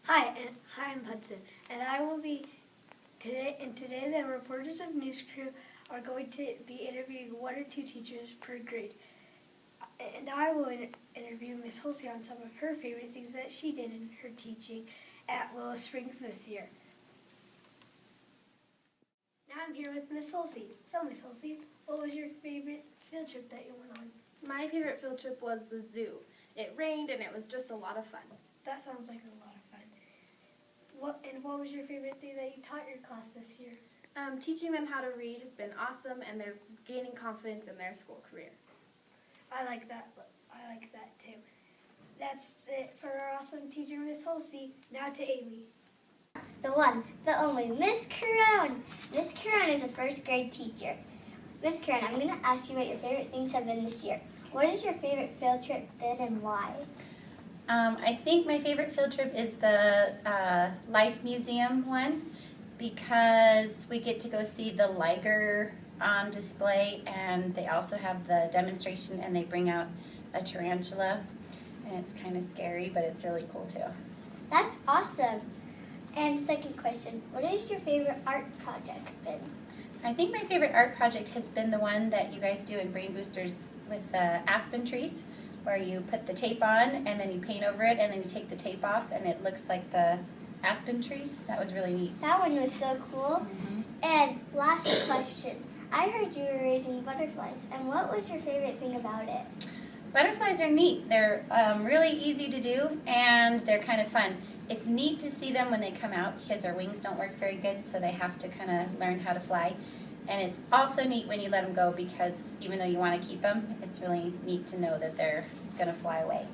Hi, I'm Hudson, and I will be today. And today, the reporters of News Crew are going to be interviewing one or two teachers per grade, and I will interview Miss Holsey on some of her favorite things that she did in her teaching at Willow Springs this year. Now I'm here with Miss Holsey. So, Miss Holsey, what was your favorite field trip that you went on? My favorite field trip was the zoo. It rained and it was just a lot of fun. That sounds like a lot of fun. What was your favorite thing that you taught your class this year? Teaching them how to read has been awesome, and they're gaining confidence in their school career. I like that too. That's it for our awesome teacher, Miss Holsey. Now to Amy. The one, the only, Miss Caron. Miss Caron is a first grade teacher. Miss Caron, I'm going to ask you what your favorite things have been this year. What has your favorite field trip been and why? I think my favorite field trip is the Life Museum one, because we get to go see the Liger on display, and they also have the demonstration, and they bring out a tarantula, and it's kind of scary, but it's really cool too. That's awesome. And second question, what has your favorite art project been? I think my favorite art project has been the one that you guys do in Brain Boosters with the aspen trees, where you put the tape on and then you paint over it and then you take the tape off and it looks like the aspen trees. That was really neat. That one was so cool. Mm-hmm. And last question, I heard you were raising butterflies, and what was your favorite thing about it? Butterflies are neat. They're really easy to do, and they're kind of fun. It's neat to see them when they come out because their wings don't work very good, so they have to kind of learn how to fly. And it's also neat when you let them go, because even though you want to keep them, it's really neat to know that they're going to fly away.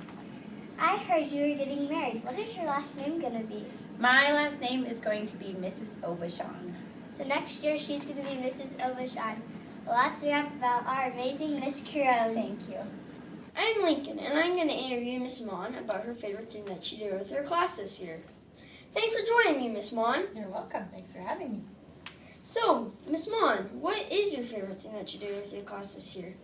I heard you were getting married. What is your last name going to be? My last name is going to be Mrs. Obashan. So next year she's going to be Mrs. Obashan. Well, that's a wrap about our amazing Miss Caron. Thank you. I'm Lincoln, and I'm going to interview Miss Mon about her favorite thing that she did with her class this year. Thanks for joining me, Miss Mon. You're welcome. Thanks for having me. So, Miss Mon, what is your favorite thing that you did with your class this year?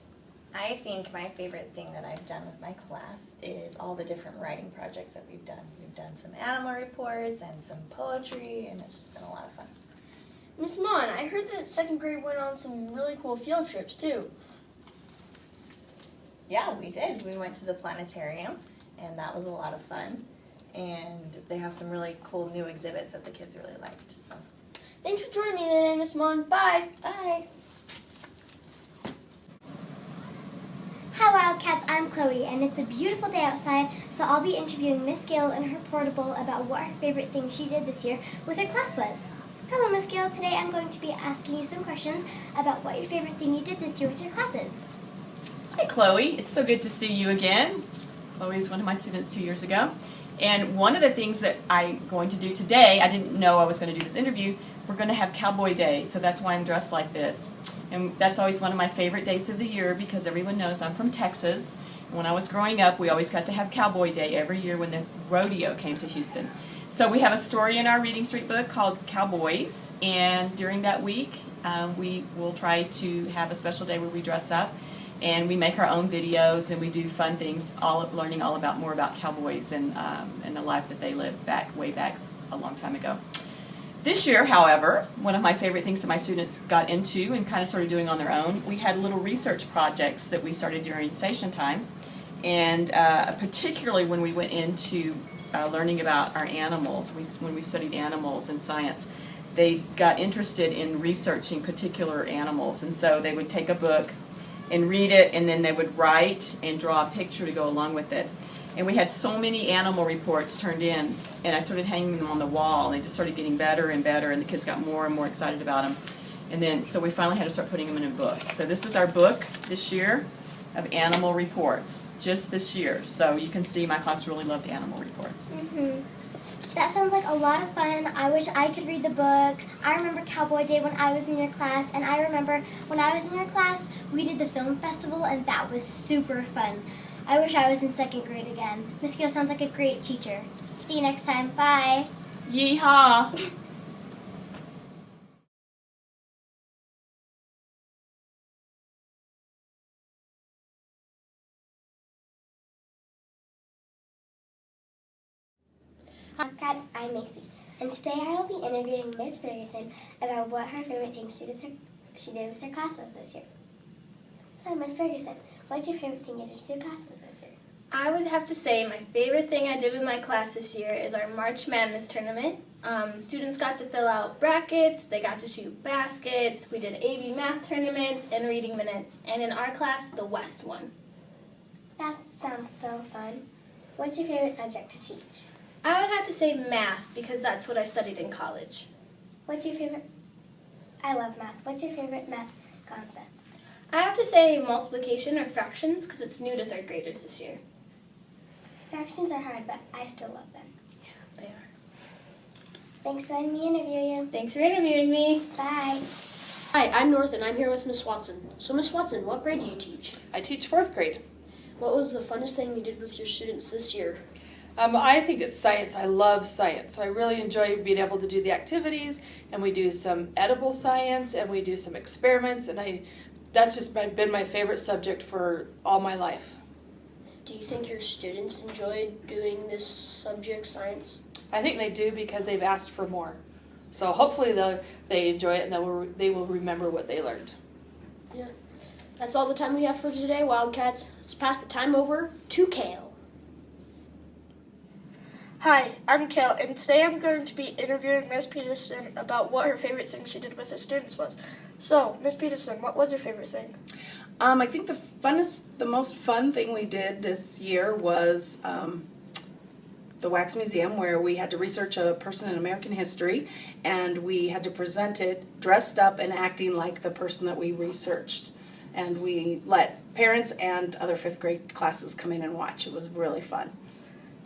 I think my favorite thing that I've done with my class is all the different writing projects that we've done. We've done some animal reports and some poetry, and it's just been a lot of fun. Miss Mon, I heard that second grade went on some really cool field trips, too. Yeah, we did. We went to the planetarium, and that was a lot of fun. And they have some really cool new exhibits that the kids really liked. So, thanks for joining me today, Miss Mon. Bye. bye. Hi Wildcats, I'm Chloe, and it's a beautiful day outside, so I'll be interviewing Miss Gail in her portable about what her favorite thing she did this year with her class was. Hello Miss Gail, today I'm going to be asking you some questions about what your favorite thing you did this year with your classes. Hi Chloe, it's so good to see you again. Chloe is one of my students 2 years ago. And one of the things that I'm going to do today, I didn't know I was going to do this interview, we're going to have Cowboy Day, so that's why I'm dressed like this. And that's always one of my favorite days of the year, because everyone knows I'm from Texas. And when I was growing up, we always got to have Cowboy Day every year when the rodeo came to Houston. So we have a story in our Reading Street book called Cowboys, and during that week we will try to have a special day where we dress up and we make our own videos and we do fun things, learning all about more about cowboys and the life that they lived way back a long time ago. This year, however, one of my favorite things that my students got into and kind of started doing on their own, we had little research projects that we started during station time, and particularly when we went into learning about our animals, when we studied animals in science, they got interested in researching particular animals, and so they would take a book and read it, and then they would write and draw a picture to go along with it. And we had so many animal reports turned in, and I started hanging them on the wall, and they just started getting better and better, and the kids got more and more excited about them. And then, so we finally had to start putting them in a book. So this is our book this year of animal reports, just this year. So you can see my class really loved animal reports. Mm-hmm. That sounds like a lot of fun. I wish I could read the book. I remember Cowboy Day when I was in your class, and I remember when I was in your class, we did the film festival, and that was super fun. I wish I was in second grade again. Miss Gill sounds like a great teacher. See you next time. Bye. Yeehaw! Podcast, I'm Macy, and today I will be interviewing Miss Ferguson about what her favorite thing she did with her class was this year. So, Miss Ferguson, what's your favorite thing you did with your class was this year? I would have to say my favorite thing I did with my class this year is our March Madness tournament. Students got to fill out brackets, they got to shoot baskets, we did AV math tournaments and reading minutes, and in our class, the West won. That sounds so fun. What's your favorite subject to teach? I would have to say math because that's what I studied in college. What's your favorite? I love math. What's your favorite math concept? I have to say multiplication or fractions because it's new to third graders this year. Fractions are hard, but I still love them. They are. Thanks for letting me interview you. Thanks for interviewing me. Bye. Hi, I'm North and I'm here with Miss Watson. So Miss Watson, what grade do you teach? I teach 4th grade. What was the funnest thing you did with your students this year? I think it's science. I love science. So I really enjoy being able to do the activities, and we do some edible science and we do some experiments, and that's just been my favorite subject for all my life. Do you think your students enjoyed doing this subject, science? I think they do because they've asked for more. So hopefully they enjoy it and they will remember what they learned. Yeah. That's all the time we have for today, Wildcats. Let's pass the time over to Kale. Hi, I'm Kale, and today I'm going to be interviewing Miss Peterson about what her favorite thing she did with her students was. So, Miss Peterson, what was your favorite thing? I think the most fun thing we did this year was the Wax Museum, where we had to research a person in American history, and we had to present it dressed up and acting like the person that we researched. And we let parents and other 5th grade classes come in and watch. It was really fun.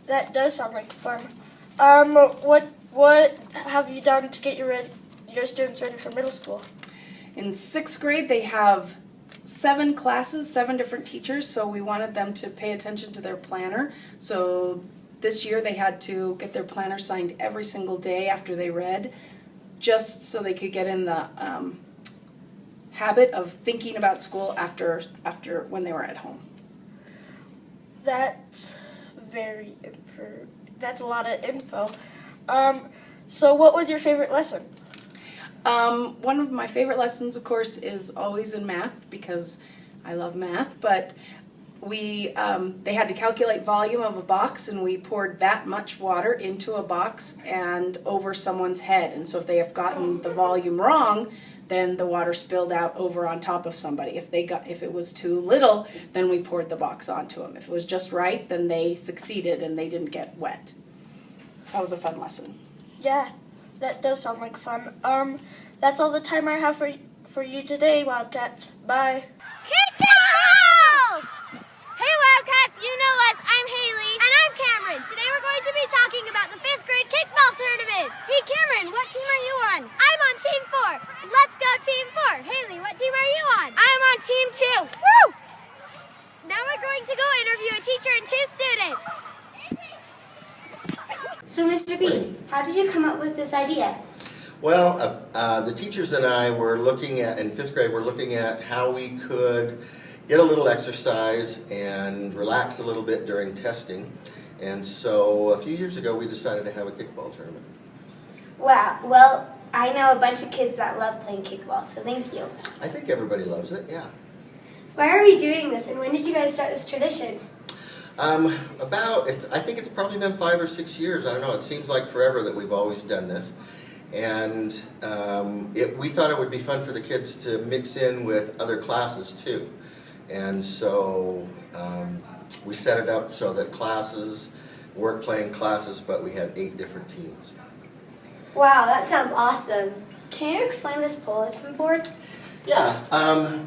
That does sound like fun. What have you done to get your students ready for middle school? In 6th grade, they have 7 classes, 7 different teachers, so we wanted them to pay attention to their planner. So this year they had to get their planner signed every single day after they read, just so they could get in the habit of thinking about school after when they were at home. That's that's a lot of info. So what was your favorite lesson? One of my favorite lessons, of course, is always in math because I love math, but they had to calculate volume of a box, and we poured that much water into a box and over someone's head. And so if they have gotten the volume wrong, then the water spilled out over on top of somebody. If it was too little, then we poured the box onto them. If it was just right, then they succeeded and they didn't get wet. So that was a fun lesson. Yeah, that does sound like fun. That's all the time I have for you today, Wildcats. Bye. Kickball! Hey Wildcats, you know us. I'm Haley. And I'm Cameron. Today we're going to be talking about the 5th grade kickball tournament. Hey Cameron, what team are you on? I'm on Team 4. Let's go Team 4. Haley, what team are you on? I'm on Team 2. Woo! Now we're going to go interview a teacher and 2 students. So, Mr. B, how did you come up with this idea? Well, the teachers and I were looking at, in 5th grade, we're looking at how we could get a little exercise and relax a little bit during testing. And so a few years ago, we decided to have a kickball tournament. Wow, well, I know a bunch of kids that love playing kickball, so thank you. I think everybody loves it, yeah. Why are we doing this, and when did you guys start this tradition? I think it's probably been 5 or 6 years. I don't know, it seems like forever that we've always done this. And we thought it would be fun for the kids to mix in with other classes too. And so we set it up so that classes weren't playing classes, but we had 8 different teams. Wow, that sounds awesome. Can you explain this bulletin board? Yeah,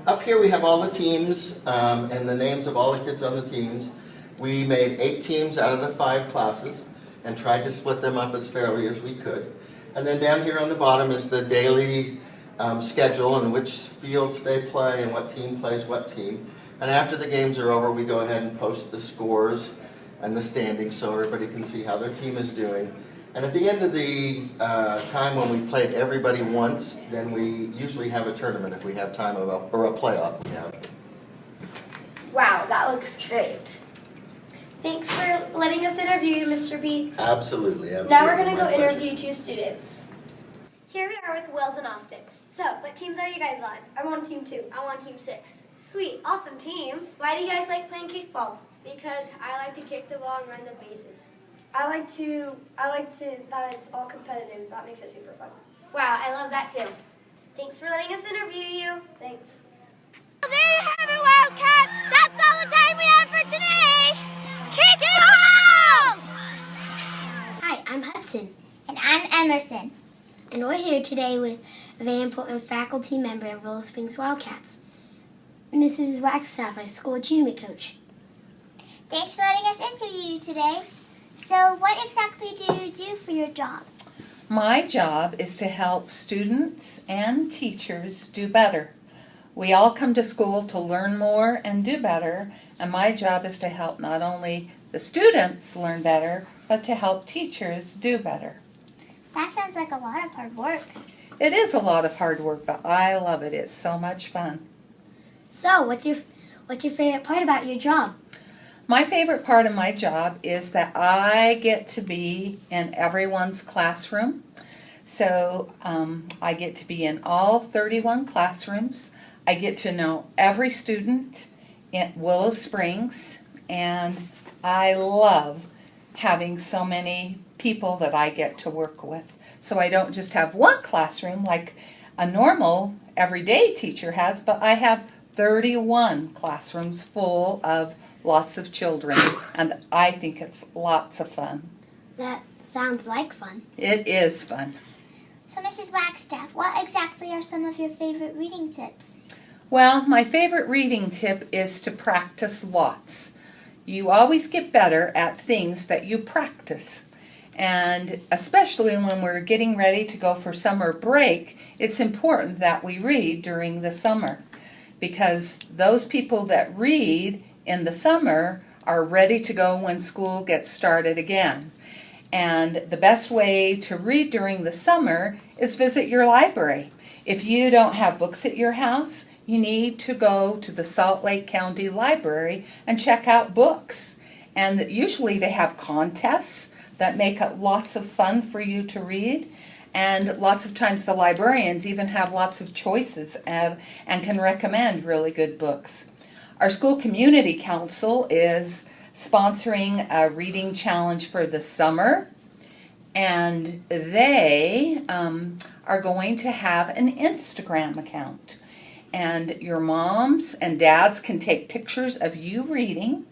up here we have all the teams and the names of all the kids on the teams. We made 8 teams out of the 5 classes and tried to split them up as fairly as we could. And then down here on the bottom is the daily schedule and which fields they play and what team plays what team. And after the games are over, we go ahead and post the scores and the standings so everybody can see how their team is doing. And at the end of the time when we played everybody once, then we usually have a tournament if we have time, or a playoff. Wow, that looks great. Thanks for letting us interview you, Mr. B. Absolutely, absolutely. Now we're going to My go pleasure. interview 2 students. Here we are with Wells and Austin. So, what teams are you guys on? I'm on team 2. I'm on team 6. Sweet, awesome teams. Why do you guys like playing kickball? Because I like to kick the ball and run the bases. I like to that it's all competitive. That makes it super fun. Wow, I love that too. Thanks for letting us interview you. Thanks. Well, there you have it, Wildcats. That's all the time we have for today. Kick it home! Hi, I'm Hudson. And I'm Emerson. And we're here today with a very important faculty member of Willow Springs Wildcats, Mrs. Wagstaff, our school achievement coach. Thanks for letting us interview you today. So, what exactly do you do for your job? My job is to help students and teachers do better. We all come to school to learn more and do better, and my job is to help not only the students learn better, but to help teachers do better. That sounds like a lot of hard work. It is a lot of hard work, but I love it. It's so much fun. So, what's your favorite part about your job? My favorite part of my job is that I get to be in everyone's classroom. So I get to be in all 31 classrooms. I get to know every student in Willow Springs, and I love having so many people that I get to work with. So I don't just have one classroom like a normal everyday teacher has, but I have 31 classrooms full of lots of children, and I think it's lots of fun. That sounds like fun. It is fun. So, Mrs. Wagstaff, what exactly are some of your favorite reading tips? Well, my favorite reading tip is to practice lots. You always get better at things that you practice. And especially when we're getting ready to go for summer break, it's important that we read during the summer, because those people that read in the summer are ready to go when school gets started again. And the best way to read during the summer is visit your library. If you don't have books at your house, you need to go to the Salt Lake County Library and check out books. And usually they have contests that make it lots of fun for you to read. And lots of times the librarians even have lots of choices and can recommend really good books. Our school community council is sponsoring a reading challenge for the summer, and they are going to have an Instagram account. And your moms and dads can take pictures of you reading,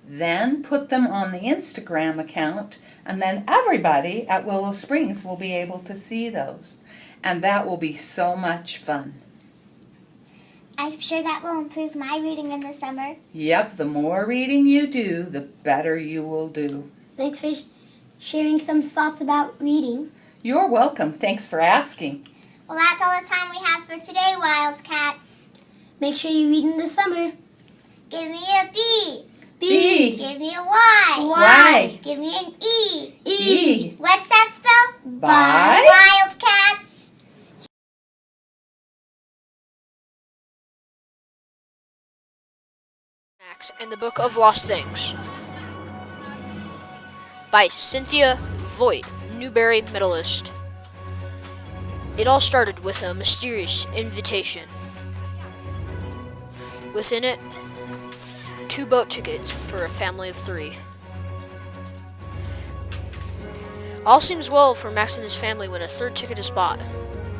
then put them on the Instagram account, and then everybody at Willow Springs will be able to see those. And that will be so much fun. I'm sure that will improve my reading in the summer. Yep, the more reading you do, the better you will do. Thanks for sharing some thoughts about reading. You're welcome. Thanks for asking. Well, that's all the time we have for today, Wildcats. Make sure you read in the summer. Give me a B. B. Give me a Y. Y. Give me an E. E. What's that spell? Bye. Wildcats. Max and the Book of Lost Things by Cynthia Voigt, Newbery medalist. It all started with a mysterious invitation. Within it, 2 boat tickets for a family of 3. All seems well for Max and his family when a 3rd ticket is bought,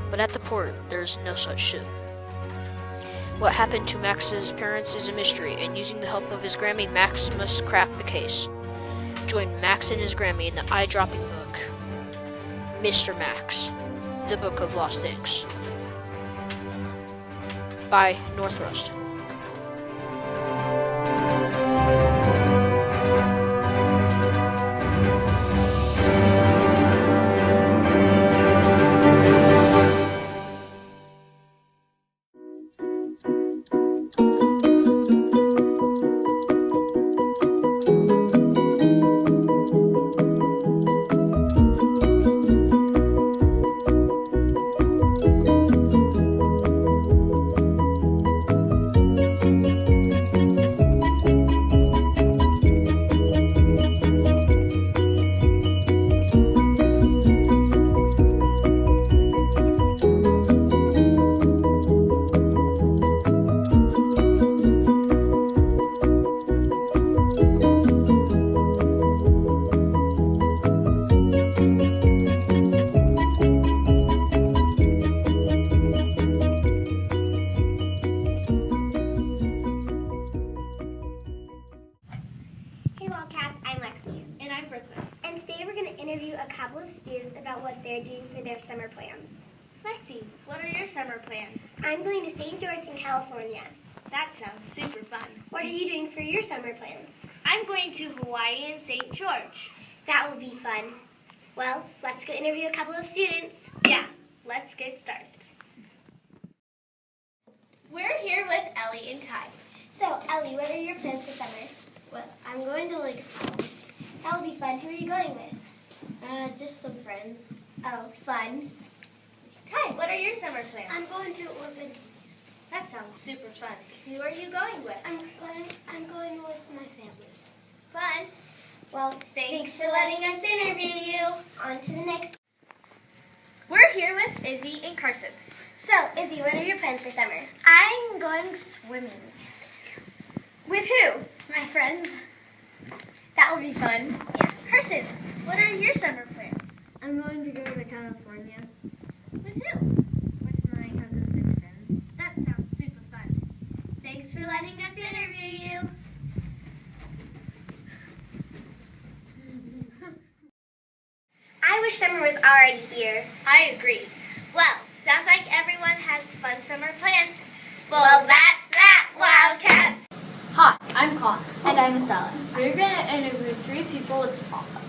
but at the port there is no such ship. What happened to Max's parents is a mystery, and using the help of his Grammy, Max must crack the case. Join Max and his Grammy in the eye-dropping book, Mr. Max, the Book of Lost Things, by Northrust. interview a couple of students about what they're doing for their summer plans. Lexi, what are your summer plans? I'm going to St. George in California. That sounds super fun. What are you doing for your summer plans? I'm going to Hawaii and St. George. That will be fun. Well, let's go interview a couple of students. Yeah, let's get started. We're here with Ellie and Ty. So, Ellie, what are your plans for summer? Well, I'm going to Lake Powell. That'll be fun. Who are you going with? Just some friends. Oh, fun. Ty, what are your summer plans? I'm going to Urban Place. That sounds super fun. Who are you going with? I'm going with my family. Fun. Well, thanks for letting us interview you. On to the next. We're here with Izzy and Carson. So, Izzy, what are your plans for summer? I'm going swimming. With who? My friends. That will be fun. Yeah. Carson, what are your summer plans? I'm going to go to California. With who? With my cousins and friends. That sounds super fun. Thanks for letting us interview you. I wish summer was already here. I agree. Well, sounds like everyone has fun summer plans. Well, that's that, Wildcats. Hi, I'm Con. And I'm Estella. We're going to interview 3 people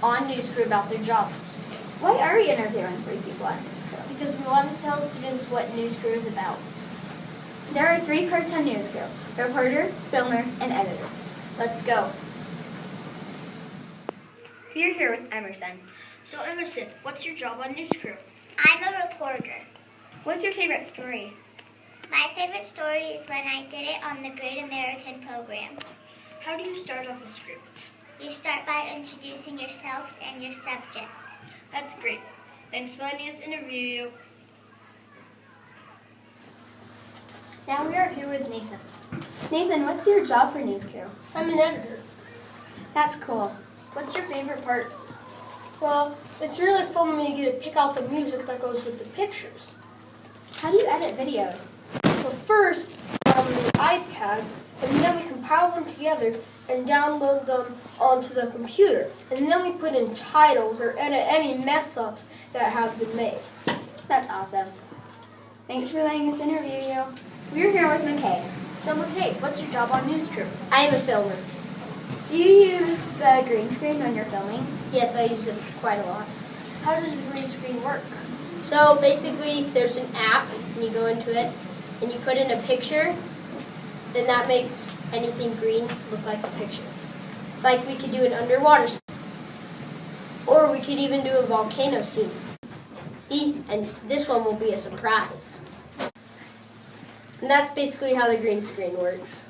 on News Crew about their jobs. Why are we interviewing 3 people on News Crew? Because we want to tell students what News Crew is about. There are 3 parts on News Crew: reporter, filmer, and editor. Let's go. We're here with Emerson. So Emerson, what's your job on News Crew? I'm a reporter. What's your favorite story? My favorite story is when I did it on the Great American Program. How do you start off a script? You start by introducing yourselves and your subject. That's great. Thanks for letting us interview you. Now we are here with Nathan. Nathan, what's your job for News Crew? I'm an editor. That's cool. What's your favorite part? Well, it's really fun when you get to pick out the music that goes with the pictures. How do you edit videos? So first, on the iPads, and then we compile them together and download them onto the computer. And then we put in titles or edit any mess-ups that have been made. That's awesome. Thanks for letting us interview you. We're here with McKay. So McKay, what's your job on News Crew? I am a filmer. Do you use the green screen when you're filming? Yes, I use it quite a lot. How does the green screen work? So basically, there's an app, and you go into it, and you put in a picture, then that makes anything green look like the picture. It's like we could do an underwater scene, or we could even do a volcano scene. See, and this one will be a surprise. And that's basically how the green screen works.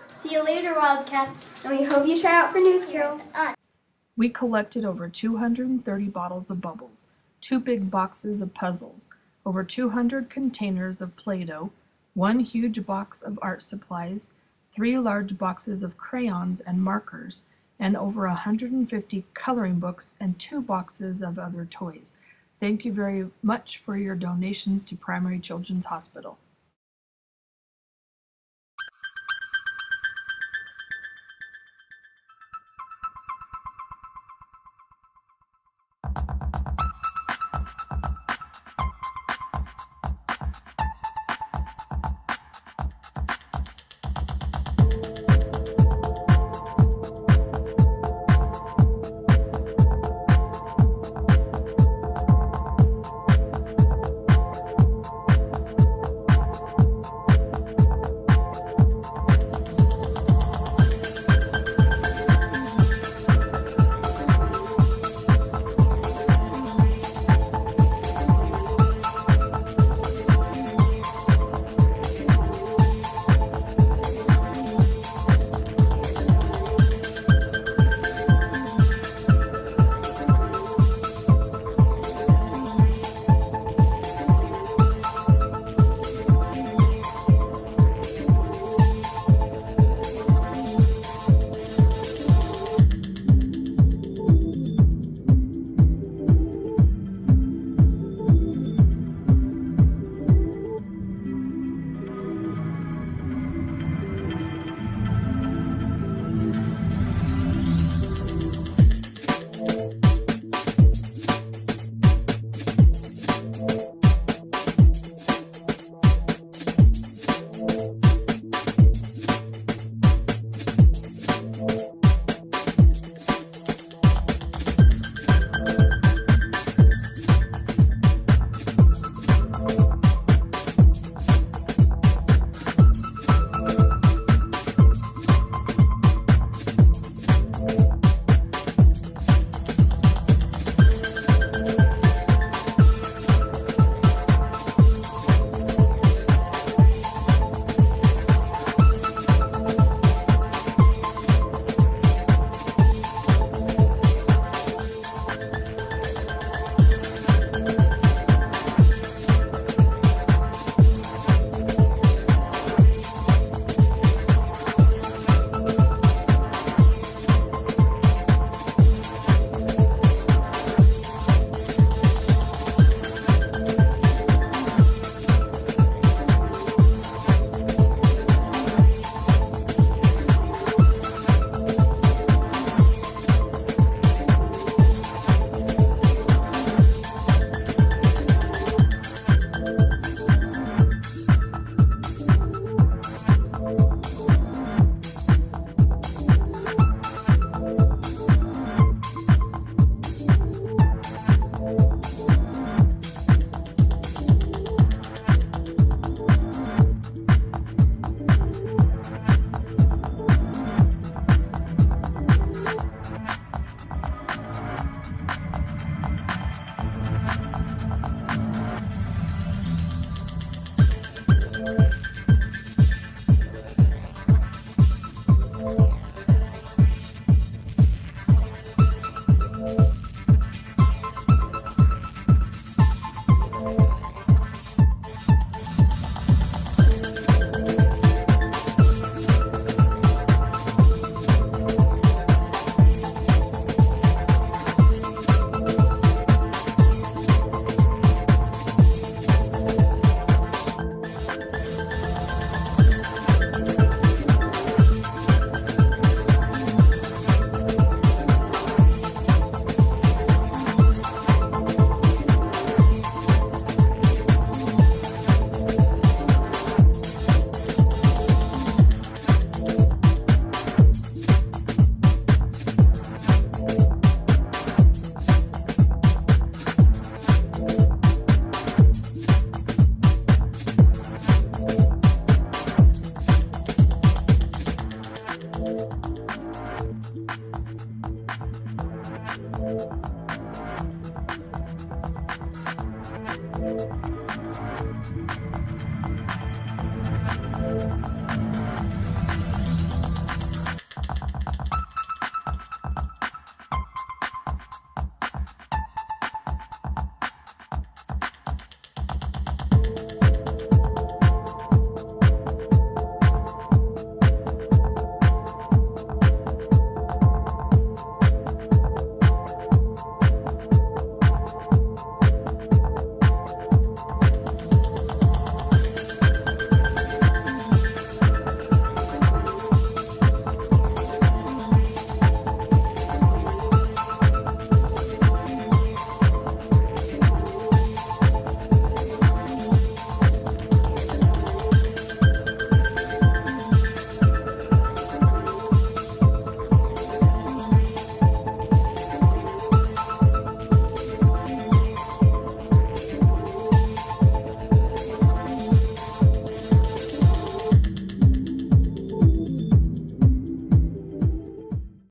See you later, Wildcats. And we hope you try out for News Crew. We collected over 230 bottles of bubbles, 2 big boxes of puzzles, over 200 containers of Play-Doh, 1 huge box of art supplies, 3 large boxes of crayons and markers, and over 150 coloring books and 2 boxes of other toys. Thank you very much for your donations to Primary Children's Hospital.